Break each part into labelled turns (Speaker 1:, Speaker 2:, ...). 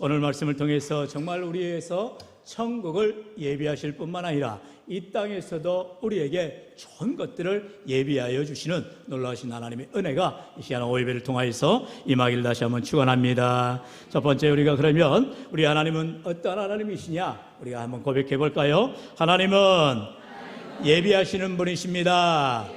Speaker 1: 오늘 말씀을 통해서 정말 우리에서 천국을 예비하실 뿐만 아니라 이 땅에서도 우리에게 좋은 것들을 예비하여 주시는 놀라우신 하나님의 은혜가 이 시간 오예배를 통하여서 임하기를 다시 한번 축원합니다. 첫 번째, 우리가 그러면 우리 하나님은 어떤 하나님이시냐 우리가 한번 고백해 볼까요? 하나님은 예비하시는 분이십니다.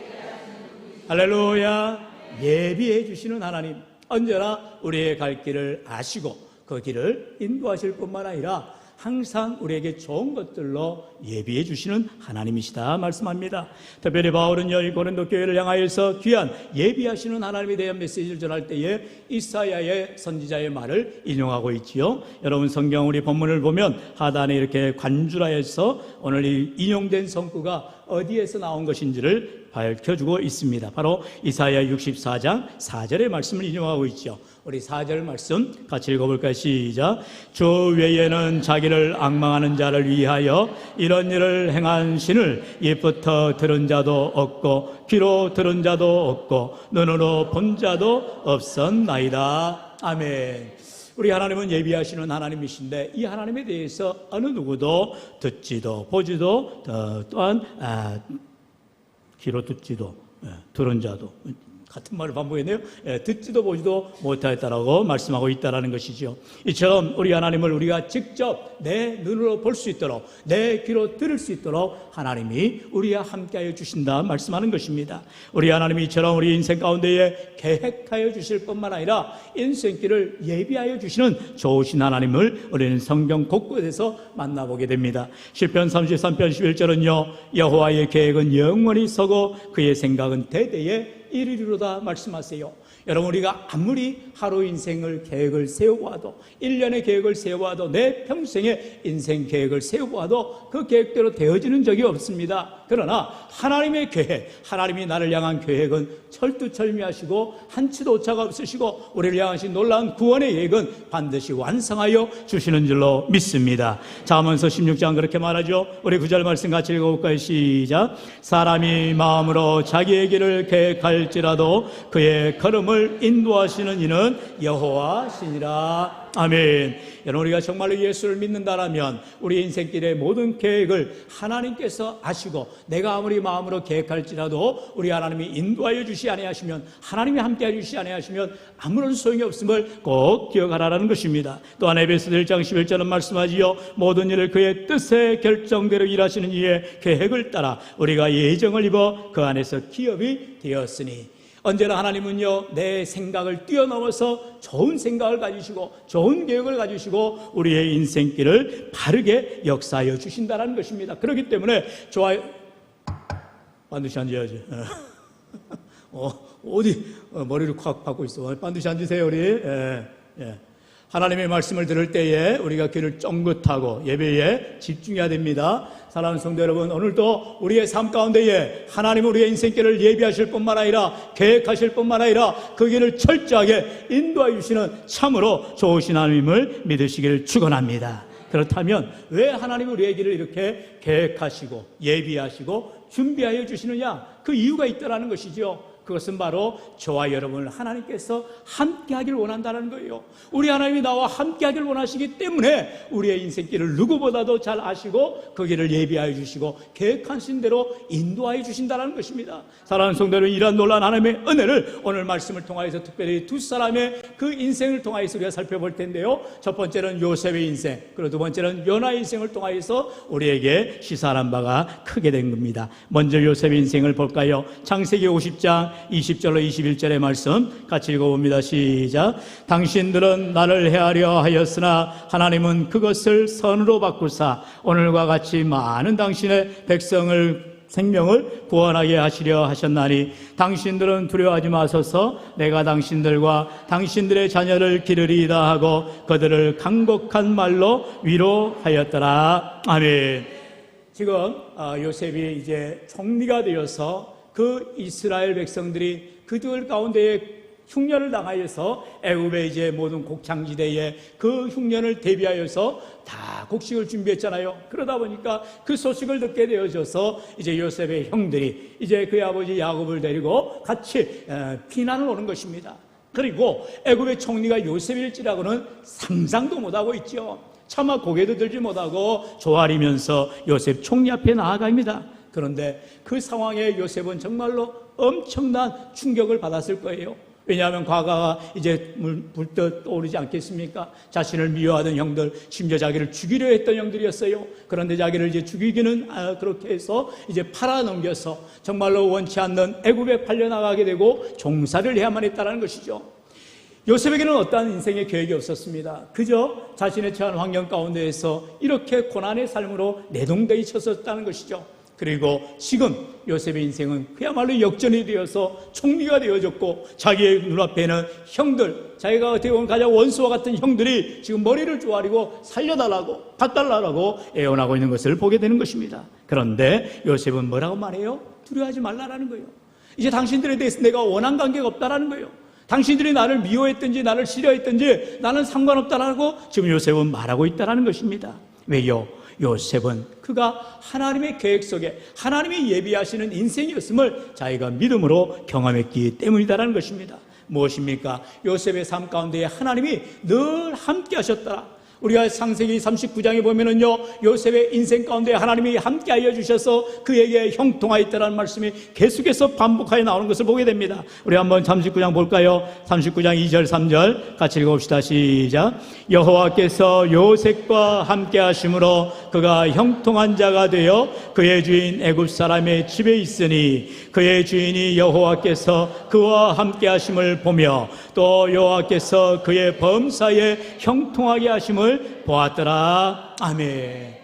Speaker 1: 할렐루야. 예비해 주시는 하나님, 언제나 우리의 갈 길을 아시고 그 길을 인도하실 뿐만 아니라 항상 우리에게 좋은 것들로 예비해 주시는 하나님이시다 말씀합니다. 특별히 바울은요, 이 고린도 교회를 향하여서 귀한 예비하시는 하나님에 대한 메시지를 전할 때에 이사야의 선지자의 말을 인용하고 있지요. 여러분 성경 우리 본문을 보면 하단에 이렇게 관줄하여서 오늘 이 인용된 성구가 어디에서 나온 것인지를 밝혀주고 있습니다. 바로 이사야 64장 4절의 말씀을 인용하고 있죠. 우리 4절 말씀 같이 읽어볼까요? 시작. 주 외에는 자기를 앙망하는 자를 위하여 이런 일을 행한 신을 입부터 들은 자도 없고 귀로 들은 자도 없고 눈으로 본 자도 없었나이다. 아멘. 우리 하나님은 예비하시는 하나님이신데 이 하나님에 대해서 어느 누구도 듣지도 보지도 또한 귀로 듣지도 들은 자도, 같은 말을 반복했네요. 듣지도 보지도 못하였다라고 말씀하고 있다는 것이죠. 이처럼 우리 하나님을 우리가 직접 내 눈으로 볼 수 있도록, 내 귀로 들을 수 있도록 하나님이 우리와 함께하여 주신다 말씀하는 것입니다. 우리 하나님이 이처럼 우리 인생 가운데에 계획하여 주실 뿐만 아니라 인생길을 예비하여 주시는 좋으신 하나님을 우리는 성경 곳곳에서 만나보게 됩니다. 시편 33편 11절은요, 여호와의 계획은 영원히 서고 그의 생각은 대대에 이르리로다 말씀하세요. 여러분, 우리가 아무리 하루 인생을 계획을 세워봐도, 1년의 계획을 세워봐도, 내 평생의 인생 계획을 세워봐도 그 계획대로 되어지는 적이 없습니다. 그러나 하나님의 계획, 하나님이 나를 향한 계획은 철두철미하시고 한치도 오차가 없으시고 우리를 향하신 놀라운 구원의 계획은 반드시 완성하여 주시는 줄로 믿습니다. 잠언서 16장 그렇게 말하죠. 우리 9절 말씀 같이 읽어볼까요? 시작. 사람이 마음으로 자기의 길을 계획할지라도 그의 걸음을 인도하시는 이는 여호와시니라. 아멘. 여러분, 우리가 정말로 예수를 믿는다라면 우리 인생길의 모든 계획을 하나님께서 아시고 내가 아무리 마음으로 계획할지라도 우리 하나님이 인도하여 주시 아니하시면, 하나님이 함께하여 주시 아니하시면 아무런 소용이 없음을 꼭 기억하라는 것입니다. 또한 에베소서 1장 11절은 말씀하지요. 모든 일을 그의 뜻의 결정대로 일하시는 이의 계획을 따라 우리가 예정을 입어 그 안에서 기업이 되었으니. 언제나 하나님은요, 내 생각을 뛰어넘어서 좋은 생각을 가지시고 좋은 계획을 가지시고 우리의 인생길을 바르게 역사하여 주신다는 것입니다. 그렇기 때문에 좋아요. 반드시 앉아야지. 어디 머리를 콱 박고 있어. 반드시 앉으세요, 우리. 하나님의 말씀을 들을 때에 우리가 귀를 쫑긋하고 예배에 집중해야 됩니다. 사랑하는 성도 여러분, 오늘도 우리의 삶 가운데에 하나님은 우리의 인생길을 예비하실 뿐만 아니라 계획하실 뿐만 아니라 그 길을 철저하게 인도해 주시는 참으로 좋으신 하나님을 믿으시기를 축원합니다. 그렇다면 왜 하나님은 우리의 길을 이렇게 계획하시고 예비하시고 준비하여 주시느냐? 그 이유가 있다는 것이죠. 그것은 바로 저와 여러분을 하나님께서 함께하길 원한다는 거예요. 우리 하나님이 나와 함께하길 원하시기 때문에 우리의 인생길을 누구보다도 잘 아시고 그 길을 예비하여 주시고 계획하신 대로 인도하여 주신다는 것입니다. 사랑하는 성도들은 이러한 놀라운 하나님의 은혜를 오늘 말씀을 통하여서 특별히 두 사람의 그 인생을 통하여서 우리가 살펴볼 텐데요. 첫 번째는 요셉의 인생, 그리고 두 번째는 요나의 인생을 통하여서 우리에게 시사하는 바가 크게 된 겁니다. 먼저 요셉의 인생을 볼까요? 창세기 50장 20절로 21절의 말씀 같이 읽어봅니다. 시작. 당신들은 나를 해하려 하였으나 하나님은 그것을 선으로 바꾸사 오늘과 같이 많은 당신의 백성을 생명을 구원하게 하시려 하셨나니 당신들은 두려워하지 마소서. 내가 당신들과 당신들의 자녀를 기르리이다 하고 그들을 간곡한 말로 위로하였더라. 아멘. 지금 요셉이 이제 총리가 되어서 그 이스라엘 백성들이 그들 가운데에 흉년을 당하여서 애굽의 이제 모든 곡창지대에 그 흉년을 대비하여서 다 곡식을 준비했잖아요. 그러다 보니까 그 소식을 듣게 되어져서 이제 요셉의 형들이 이제 그의 아버지 야곱을 데리고 같이 피난을 오는 것입니다. 그리고 애굽의 총리가 요셉일지라고는 상상도 못하고 있죠. 차마 고개도 들지 못하고 조아리면서 요셉 총리 앞에 나아갑니다. 그런데 그 상황에 요셉은 정말로 엄청난 충격을 받았을 거예요. 왜냐하면 과거가 이제 불떠 떠오르지 않겠습니까? 자신을 미워하던 형들, 심지어 자기를 죽이려 했던 형들이었어요. 그런데 자기를 이제 죽이기는 그렇게 해서 이제 팔아넘겨서 정말로 원치 않는 애굽에 팔려나가게 되고 종살이를 해야만 했다는 것이죠. 요셉에게는 어떠한 인생의 계획이 없었습니다. 그저 자신의 처한 환경 가운데에서 이렇게 고난의 삶으로 내동댕이 쳤었다는 것이죠. 그리고 지금 요셉의 인생은 그야말로 역전이 되어서 총리가 되어졌고, 자기의 눈앞에는 형들, 자기가 어떻게 보면 가장 원수와 같은 형들이 지금 머리를 조아리고 살려달라고, 봐달라고 애원하고 있는 것을 보게 되는 것입니다. 그런데 요셉은 뭐라고 말해요? 두려워하지 말라라는 거예요. 이제 당신들에 대해서 내가 원한 관계가 없다라는 거예요. 당신들이 나를 미워했든지 나를 싫어했든지 나는 상관없다라고 지금 요셉은 말하고 있다는 것입니다. 왜요? 요셉은 그가 하나님의 계획 속에 하나님이 예비하시는 인생이었음을 자기가 믿음으로 경험했기 때문이다라는 것입니다. 무엇입니까? 요셉의 삶 가운데 하나님이 늘 함께 하셨더라. 우리가 창세기 39장에 보면은요, 요셉의 인생 가운데 하나님이 함께 하여 주셔서 그에게 형통하였다라는 말씀이 계속해서 반복하여 나오는 것을 보게 됩니다. 우리 한번 39장 볼까요? 39장 2절 3절 같이 읽어봅시다. 시작. 여호와께서 요셉과 함께 하심으로 그가 형통한 자가 되어 그의 주인 애굽 사람의 집에 있으니 그의 주인이 여호와께서 그와 함께 하심을 보며 또 여호와께서 그의 범사에 형통하게 하심을 보았더라. 아멘.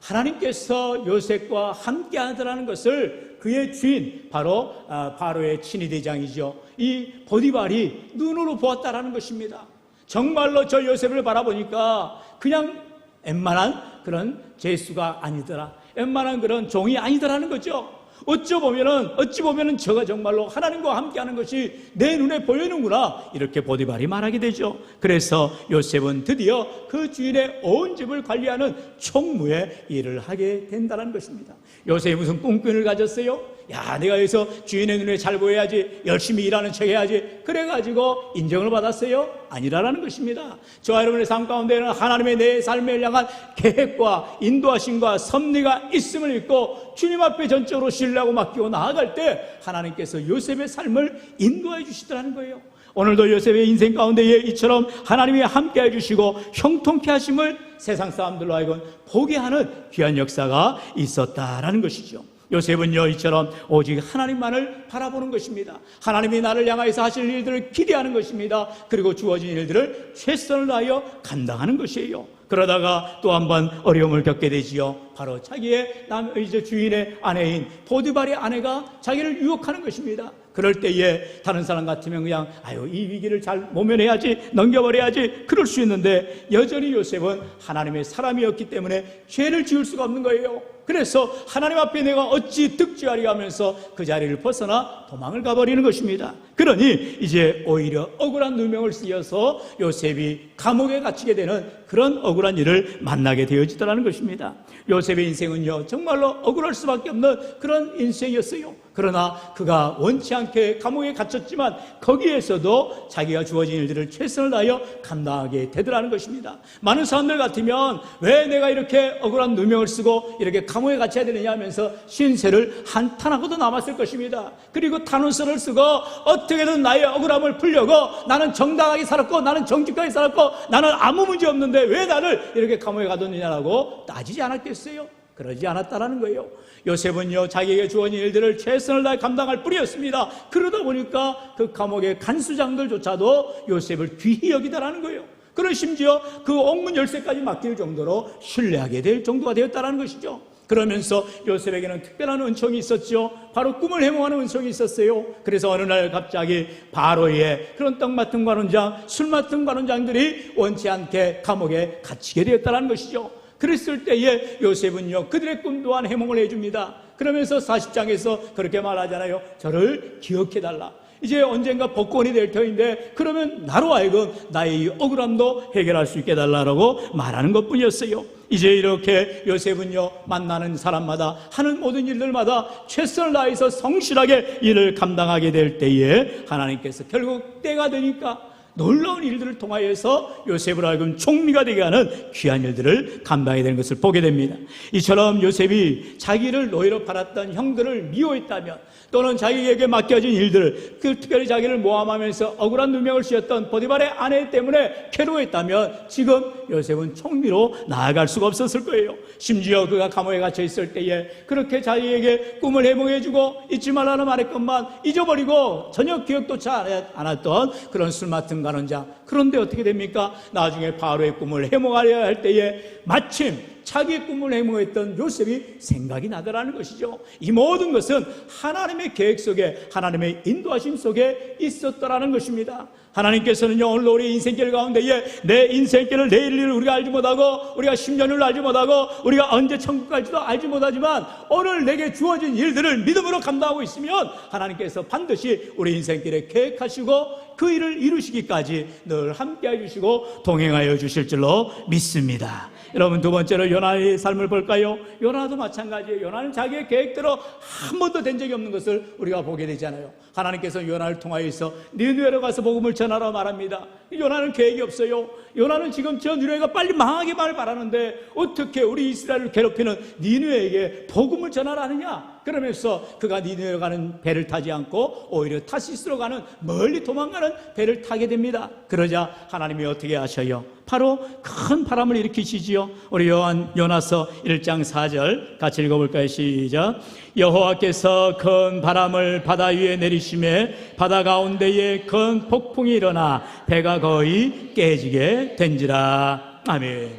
Speaker 1: 하나님께서 요셉과 함께 하더라는 것을 그의 주인, 바로 바로의 친위 대장이죠, 이 보디발이 눈으로 보았다라는 것입니다. 정말로 저 요셉을 바라보니까 그냥 웬만한 그런 제수가 아니더라, 웬만한 그런 종이 아니더라는 거죠. 어찌 보면은 저가 정말로 하나님과 함께하는 것이 내 눈에 보이는구나, 이렇게 보디발이 말하게 되죠. 그래서 요셉은 드디어 그 주인의 온 집을 관리하는 총무의 일을 하게 된다는 것입니다. 요셉이 무슨 꿈꾼을 가졌어요? 야, 내가 여기서 주인의 눈에 잘 보여야지, 열심히 일하는 척 해야지, 그래가지고 인정을 받았어요? 아니라는 것입니다. 저와 여러분의 삶 가운데는 하나님의 내 삶을 향한 계획과 인도하심과 섭리가 있음을 믿고 주님 앞에 전적으로 신뢰하고 맡기고 나아갈 때 하나님께서 요셉의 삶을 인도해 주시더라는 거예요. 오늘도 요셉의 인생 가운데 이처럼 하나님이 함께 해주시고 형통케 하심을 세상 사람들로 하여금 보게 하는 귀한 역사가 있었다라는 것이죠. 요셉은요, 이처럼 오직 하나님만을 바라보는 것입니다. 하나님이 나를 향하여서 하실 일들을 기대하는 것입니다. 그리고 주어진 일들을 최선을 다하여 감당하는 것이에요. 그러다가 또 한 번 어려움을 겪게 되지요. 바로 자기의 이제 주인의 아내인 보디발의 아내가 자기를 유혹하는 것입니다. 그럴 때에 다른 사람 같으면 그냥 이 위기를 잘 모면해야지, 넘겨버려야지, 그럴 수 있는데 여전히 요셉은 하나님의 사람이었기 때문에 죄를 지을 수가 없는 거예요. 그래서 하나님 앞에 내가 어찌 득지하리 하면서 그 자리를 벗어나 도망을 가버리는 것입니다. 그러니 이제 오히려 억울한 누명을 쓰여서 요셉이 감옥에 갇히게 되는 그런 억울한 일을 만나게 되어지더라는 것입니다. 요셉의 인생은요, 정말로 억울할 수밖에 없는 그런 인생이었어요. 그러나 그가 원치 않게 감옥에 갇혔지만 거기에서도 자기가 주어진 일들을 최선을 다하여 감당하게 되더라는 것입니다. 많은 사람들 같으면 왜 내가 이렇게 억울한 누명을 쓰고 이렇게 감옥에 갇혀야 되느냐 하면서 신세를 한탄하고도 남았을 것입니다. 그리고 탄원서를 쓰고 어떻게든 나의 억울함을 풀려고 나는 정당하게 살았고 나는 정직하게 살았고 나는 아무 문제 없는데 왜 나를 이렇게 감옥에 가뒀느냐라고 따지지 않았겠어요? 그러지 않았다라는 거예요. 요셉은요, 자기에게 주어진 일들을 최선을 다해 감당할 뿐이었습니다. 그러다 보니까 그 감옥의 간수장들조차도 요셉을 귀히 여기다라는 거예요. 그리고 심지어 그 옥문 열쇠까지 맡길 정도로 신뢰하게 될 정도가 되었다라는 것이죠. 그러면서 요셉에게는 특별한 은총이 있었죠. 바로 꿈을 해몽하는 은총이 있었어요. 그래서 어느 날 갑자기 바로의 그런 떡 맡은 관원장, 술 맡은 관원장들이 원치 않게 감옥에 갇히게 되었다는 것이죠. 그랬을 때에 요셉은요, 그들의 꿈 또한 해몽을 해줍니다. 그러면서 40장에서 그렇게 말하잖아요. 저를 기억해달라. 이제 언젠가 복권이 될 터인데 그러면 나로 하여금 나의 이 억울함도 해결할 수 있게 해달라고 말하는 것뿐이었어요. 이제 이렇게 요셉은요, 만나는 사람마다 하는 모든 일들마다 최선을 다해서 성실하게 일을 감당하게 될 때에 하나님께서 결국 때가 되니까 놀라운 일들을 통하여서 요셉을 하여금 총리가 되게 하는 귀한 일들을 감당하게 되는 것을 보게 됩니다. 이처럼 요셉이 자기를 노예로 팔았던 형들을 미워했다면, 또는 자기에게 맡겨진 일들, 특별히 자기를 모함하면서 억울한 누명을 씌웠던 보디발의 아내 때문에 괴로워했다면 지금 요셉은 총리로 나아갈 수가 없었을 거예요. 심지어 그가 감옥에 갇혀 있을 때에 그렇게 자기에게 꿈을 해몽해주고 잊지 말라는 말했건만 잊어버리고 전혀 기억조차 않았던 그런 술 맡은 간원자. 그런데 어떻게 됩니까? 나중에 바로의 꿈을 해몽하려 할 때에 마침 자기의 꿈을 해몽했던 요셉이 생각이 나더라는 것이죠. 이 모든 것은 하나님의 계획 속에, 하나님의 인도하심 속에 있었더라는 것입니다. 하나님께서는요, 오늘 우리 인생길 가운데에 내 인생길을, 내일 일을 우리가 알지 못하고, 우리가 10년을 알지 못하고, 우리가 언제 천국 갈지도 알지 못하지만 오늘 내게 주어진 일들을 믿음으로 감당하고 있으면 하나님께서 반드시 우리 인생길에 계획하시고 그 일을 이루시기까지 늘 함께 해주시고 동행하여 주실 줄로 믿습니다. 여러분, 두 번째로 요나의 삶을 볼까요? 요나도 마찬가지예요. 요나는 자기의 계획대로 한 번도 된 적이 없는 것을 우리가 보게 되잖아요. 하나님께서 요나를 통하여서 니느웨로 가서 복음을 전하라 말합니다. 요나는 계획이 없어요. 요나는 지금 저 니느웨가 빨리 망하기만을 바라는데 어떻게 우리 이스라엘을 괴롭히는 니느웨에게 복음을 전하라느냐? 그러면서 그가 니느웨로 가는 배를 타지 않고 오히려 타시스로 가는, 멀리 도망가는 배를 타게 됩니다. 그러자 하나님이 어떻게 하셔요? 바로 큰 바람을 일으키시지요. 우리 요나서 1장 4절 같이 읽어볼까요? 시작. 여호와께서 큰 바람을 바다 위에 내리심에 바다 가운데에 큰 폭풍이 일어나 배가 거의 깨지게 된지라. 아멘.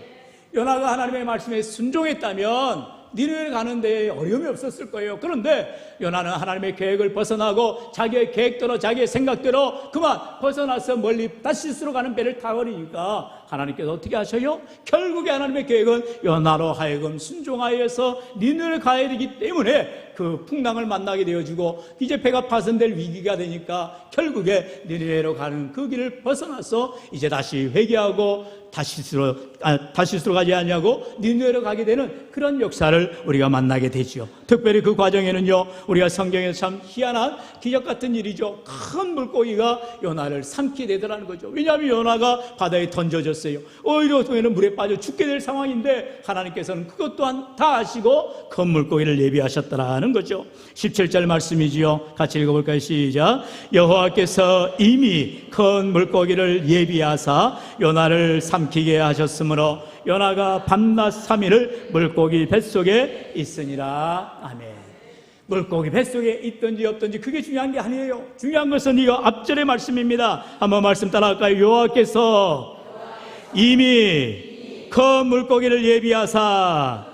Speaker 1: 요나가 하나님의 말씀에 순종했다면 니느웨를 가는 데에 어려움이 없었을 거예요. 그런데 요나는 하나님의 계획을 벗어나고 자기의 계획대로, 자기의 생각대로 그만 벗어나서 멀리 다시스로 가는 배를 타버리니까 하나님께서 어떻게 하셔요? 결국에 하나님의 계획은 요나로 하여금 순종하여서 니느웨를 가야 되기 때문에 그 풍랑을 만나게 되어지고 이제 배가 파손될 위기가 되니까 결국에 니느웨로 가는 그 길을 벗어나서 이제 다시 회개하고 다시스로 가지 않냐고 니느웨로 가게 되는 그런 역사를 우리가 만나게 되죠. 특별히 그 과정에는요, 우리가 성경에서 참 희한한 기적 같은 일이죠. 큰 물고기가 요나를 삼키게 되더라는 거죠. 왜냐하면 요나가 바다에 던져졌어요. 오히려 동에는 물에 빠져 죽게 될 상황인데 하나님께서는 그것 또한 다 아시고 큰 물고기를 예비하셨더라는 거죠. 17절 말씀이지요. 같이 읽어볼까요? 시작. 여호와께서 이미 큰 물고기를 예비하사 요나를 삼키게 하셨으므로 요나가 밤낮 3일을 물고기 뱃속에 있으니라. 아멘. 물고기 뱃속에 있든지 없든지 그게 중요한 게 아니에요. 중요한 것은 이거 앞절의 말씀입니다. 한번 말씀 따라할까요? 여호와께서 이미 큰 물고기를 예비하사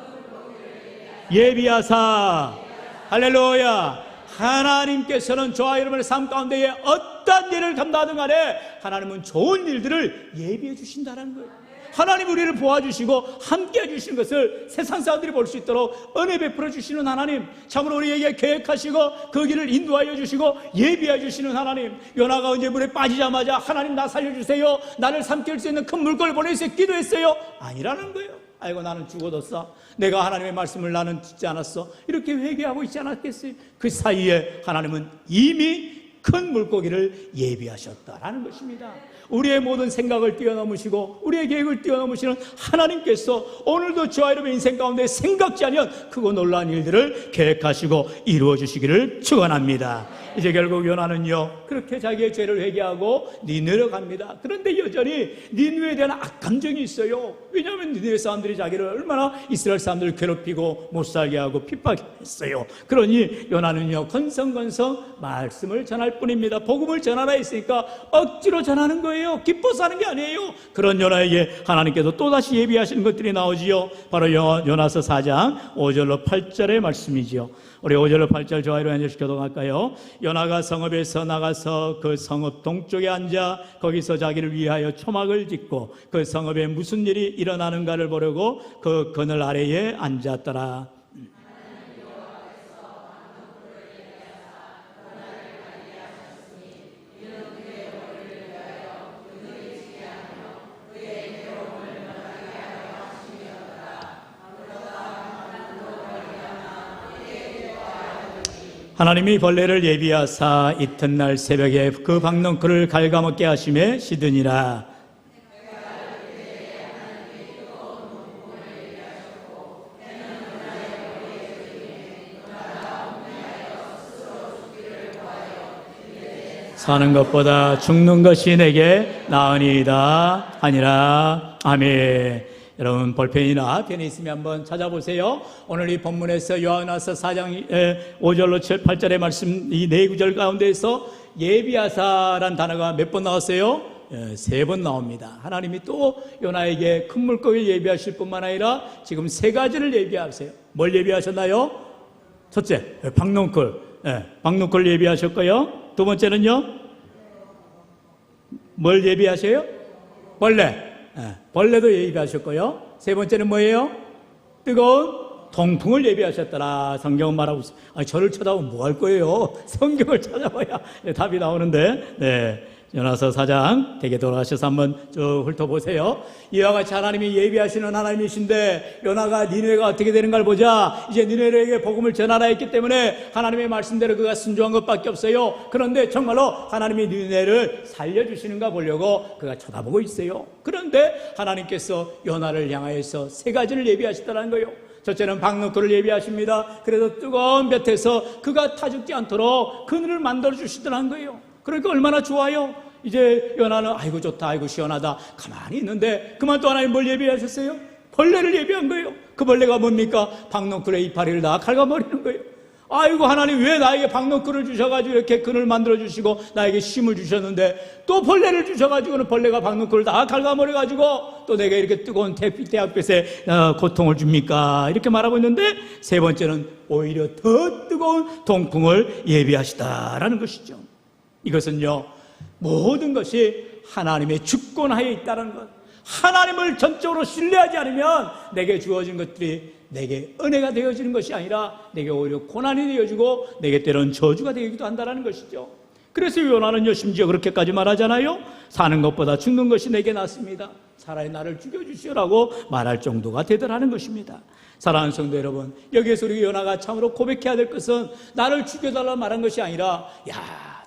Speaker 1: 할렐루야. 하나님께서는 저와 여러분의 삶 가운데에 어떤 일을 감당하든 간에 하나님은 좋은 일들을 예비해 주신다는 거예요. 하나님 우리를 도와주시고 함께 해주시는 것을 세상 사람들이 볼 수 있도록 은혜 베풀어 주시는 하나님, 참으로 우리에게 계획하시고 그 길을 인도하여 주시고 예비해 주시는 하나님. 요나가 언제 물에 빠지자마자 하나님 나 살려주세요, 나를 삼킬 수 있는 큰 물고기를 보내주세요 기도했어요? 아니라는 거예요. 아이고 나는 죽어뒀어, 내가 하나님의 말씀을 나는 듣지 않았어, 이렇게 회개하고 있지 않았겠어요? 그 사이에 하나님은 이미 큰 물고기를 예비하셨다라는 것입니다. 우리의 모든 생각을 뛰어넘으시고 우리의 계획을 뛰어넘으시는 하나님께서 오늘도 저와 여러분의 인생 가운데 생각지 않은 크고 놀라운 일들을 계획하시고 이루어 주시기를 축원합니다. 이제 결국 요나는요, 그렇게 자기의 죄를 회개하고 니느웨로 갑니다. 그런데 여전히 니느웨에 대한 악감정이 있어요. 왜냐하면 니느웨 사람들이 자기를 얼마나 이스라엘 사람들을 괴롭히고 못 살게 하고 핍박했어요. 그러니 요나는요, 건성건성 말씀을 전할 뿐입니다. 복음을 전하라 했으니까 억지로 전하는 거예요. 기뻐서 하는 게 아니에요. 그런 요나에게 하나님께서 또다시 예비하시는 것들이 나오지요. 바로 요나서 4장 5절로 8절의 말씀이지요. 우리 5절로 8절 저와 여러분 한절씩 교독할까요? 요나가 성읍에서 나가서 그 성읍 동쪽에 앉아 거기서 자기를 위하여 초막을 짓고 그 성읍에 무슨 일이 일어나는가를 보려고 그 그늘 아래에 앉았더라. 하나님이 벌레를 예비하사 이튿날 새벽에 그 박넝쿨을 갉아먹게 하심에 시드니라. 사는 것보다 죽는 것이 내게 나으니이다 하니라. 아멘. 여러분 볼펜이나 펜이 있으면 한번 찾아보세요. 오늘 이 본문에서 요한일서 4장 5절로 8절의 말씀 이 네 구절 가운데에서 예비하사란 단어가 몇 번 나왔어요? 3번 나옵니다. 하나님이 또 요나에게 큰 물고기를 예비하실 뿐만 아니라 지금 3가지를 예비하세요. 뭘 예비하셨나요? 첫째, 박넝쿨. 박넝쿨 예비하셨고요. 두 번째는요? 뭘 예비하세요? 벌레. 벌레도 예비하셨고요. 세 번째는 뭐예요? 뜨거운 동풍을 예비하셨더라. 성경은 말하고 있어요. 아니, 저를 쳐다보면 뭐 할 거예요? 성경을 찾아봐야 답이 나오는데. 네. 요나서 4장 대개 돌아가셔서 한번 쭉 훑어보세요. 이와 같이 하나님이 예비하시는 하나님이신데 요나가 니느웨가 어떻게 되는가를 보자. 이제 니느웨에게 복음을 전하라 했기 때문에 하나님의 말씀대로 그가 순종한 것밖에 없어요. 그런데 정말로 하나님이 니느웨를 살려주시는가 보려고 그가 쳐다보고 있어요. 그런데 하나님께서 요나를 향하여서 3가지를 예비하시더라는 거예요. 첫째는 박넝쿨을 예비하십니다. 그래서 뜨거운 볕에서 그가 타 죽지 않도록 그늘을 만들어 주시더라는 거예요. 그러니까 얼마나 좋아요. 이제 요나는 아이고 좋다, 아이고 시원하다 가만히 있는데 그만 또 하나님 뭘 예비하셨어요? 벌레를 예비한 거예요. 그 벌레가 뭡니까? 박넝쿨의 이파리를 다 갉아버리는 거예요. 아이고 하나님 왜 나에게 박넝쿨을 주셔가지고 이렇게 그늘 만들어 주시고 나에게 힘을 주셨는데 또 벌레를 주셔가지고는 벌레가 박넝쿨을 다 갉아버려가지고 또 내게 이렇게 뜨거운 태양빛에 고통을 줍니까? 이렇게 말하고 있는데 세 번째는 오히려 더 뜨거운 동풍을 예비하시다라는 것이죠. 이것은요, 모든 것이 하나님의 주권하에 있다는 것. 하나님을 전적으로 신뢰하지 않으면 내게 주어진 것들이 내게 은혜가 되어지는 것이 아니라 내게 오히려 고난이 되어지고 내게 때로는 저주가 되기도 한다는 것이죠. 그래서 요나는요, 심지어 그렇게까지 말하잖아요. 사는 것보다 죽는 것이 내게 낫습니다. 차라리 나를 죽여주시오라고 말할 정도가 되더라는 것입니다. 사랑하는 성도 여러분, 여기에서 우리 요나가 참으로 고백해야 될 것은 나를 죽여달라 말한 것이 아니라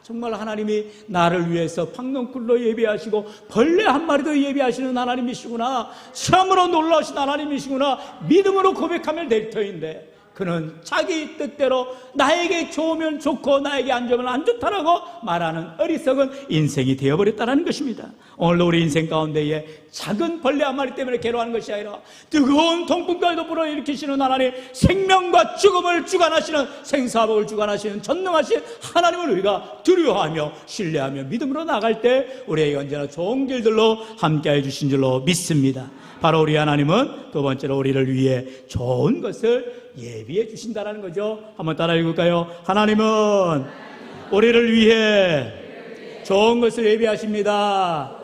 Speaker 1: 정말 하나님이 나를 위해서 박넝쿨로 예비하시고 벌레 한 마리도 예비하시는 하나님이시구나, 참으로 놀라우신 하나님이시구나 믿음으로 고백하면 될 터인데 그는 자기 뜻대로 나에게 좋으면 좋고 나에게 안 좋으면 안 좋다라고 말하는 어리석은 인생이 되어버렸다는 것입니다. 오늘도 우리 인생 가운데에 작은 벌레 한 마리 때문에 괴로워하는 것이 아니라 뜨거운 동풍까지도 불어일으키시는 하나님, 생명과 죽음을 주관하시는, 생사복을 주관하시는 전능하신 하나님을 우리가 두려워하며 신뢰하며 믿음으로 나갈 때 우리에게 언제나 좋은 길들로 함께해 주신 줄로 믿습니다. 바로 우리 하나님은 두 번째로 우리를 위해 좋은 것을 예비해 주신다는 거죠. 한번 따라 읽을까요? 하나님은 우리를 위해 좋은 것을 예비하십니다.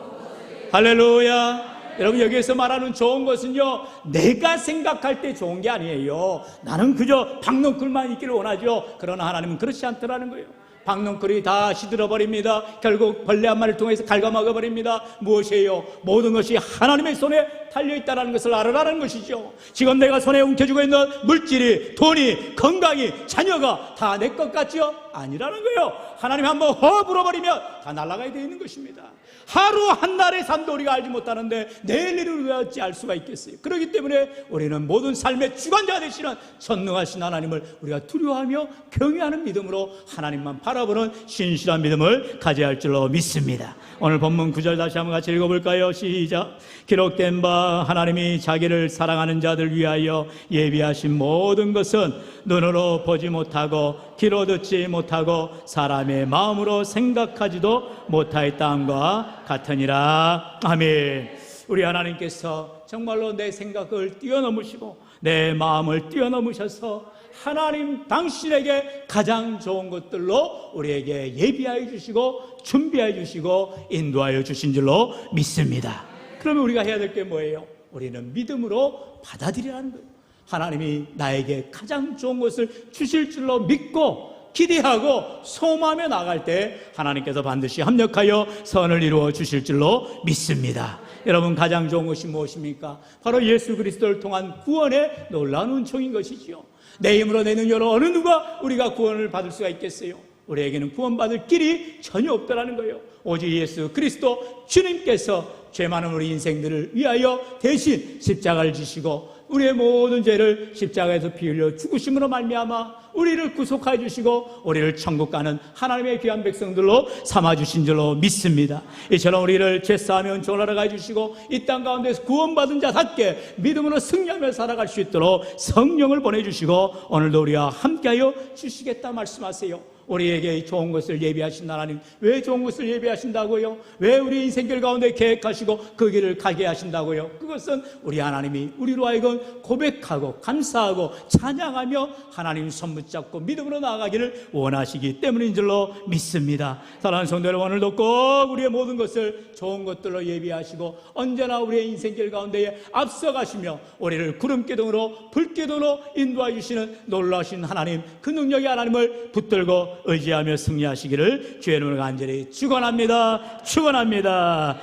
Speaker 1: 할렐루야. 여러분, 여기에서 말하는 좋은 것은요, 내가 생각할 때 좋은 게 아니에요. 나는 그저 박넝쿨만 있기를 원하죠. 그러나 하나님은 그렇지 않더라는 거예요. 박넝쿨이 다 시들어버립니다. 결국 벌레 한 마리를 통해서 갉아먹어버립니다. 무엇이에요? 모든 것이 하나님의 손에 달려있다는 것을 알아라는 것이죠. 지금 내가 손에 움켜쥐고 있는 물질이, 돈이, 건강이, 자녀가 다 내 것 같지요? 아니라는 거예요. 하나님 한번 허 불어버리면 다 날아가야 되는 것입니다. 하루 한 날의 삶도 우리가 알지 못하는데 내일 일을 우리가 어찌 알 수가 있겠어요? 그렇기 때문에 우리는 모든 삶의 주관자 되시는 전능하신 하나님을 우리가 두려워하며 경외하는 믿음으로 하나님만 바라보는 신실한 믿음을 가져야 할 줄로 믿습니다. 오늘 본문 9절 다시 한번 같이 읽어볼까요? 시작. 기록된 바 하나님이 자기를 사랑하는 자들 위하여 예비하신 모든 것은 눈으로 보지 못하고 귀로 듣지 못하고 사람의 마음으로 생각하지도 못하였다함과 같으니라. 아멘. 우리 하나님께서 정말로 내 생각을 뛰어넘으시고 내 마음을 뛰어넘으셔서 하나님 당신에게 가장 좋은 것들로 우리에게 예비하여 주시고 준비하여 주시고 인도하여 주신 줄로 믿습니다. 그러면 우리가 해야 될 게 뭐예요? 우리는 믿음으로 받아들이라는 거예요. 하나님이 나에게 가장 좋은 것을 주실 줄로 믿고 기대하고 소망하며 나갈 때 하나님께서 반드시 합력하여 선을 이루어 주실 줄로 믿습니다. 여러분, 가장 좋은 것이 무엇입니까? 바로 예수 그리스도를 통한 구원의 놀라운 은총인 것이지요. 내 힘으로 내 능력으로 어느 누가 우리가 구원을 받을 수가 있겠어요? 우리에게는 구원받을 길이 전혀 없다라는 거예요. 오직 예수 그리스도 주님께서 죄 많은 우리 인생들을 위하여 대신 십자가를 지시고 우리의 모든 죄를 십자가에서 피 흘려 죽으심으로 말미암아 우리를 구속하여 주시고 우리를 천국 가는 하나님의 귀한 백성들로 삼아주신 줄로 믿습니다. 이처럼 우리를 죄사하며 은총을 알아가 주시고 이 땅 가운데서 구원받은 자답게 믿음으로 승리하며 살아갈 수 있도록 성령을 보내주시고 오늘도 우리와 함께하여 주시겠다 말씀하세요. 우리에게 좋은 것을 예비하신 하나님, 왜 좋은 것을 예비하신다고요? 왜 우리 인생길 가운데 계획하시고 그 길을 가게 하신다고요? 그것은 우리 하나님이 우리로 하여금 고백하고 감사하고 찬양하며 하나님 손 붙잡고 믿음으로 나아가기를 원하시기 때문인 줄로 믿습니다. 사랑하는 성도 여러분, 오늘도 꼭 우리의 모든 것을 좋은 것들로 예비하시고 언제나 우리의 인생길 가운데에 앞서가시며 우리를 구름기둥으로 불기둥으로 인도해 주시는 놀라신 하나님, 그 능력의 하나님을 붙들고 의지하며 승리하시기를 주의 이름으로 간절히 축원합니다. 축원합니다.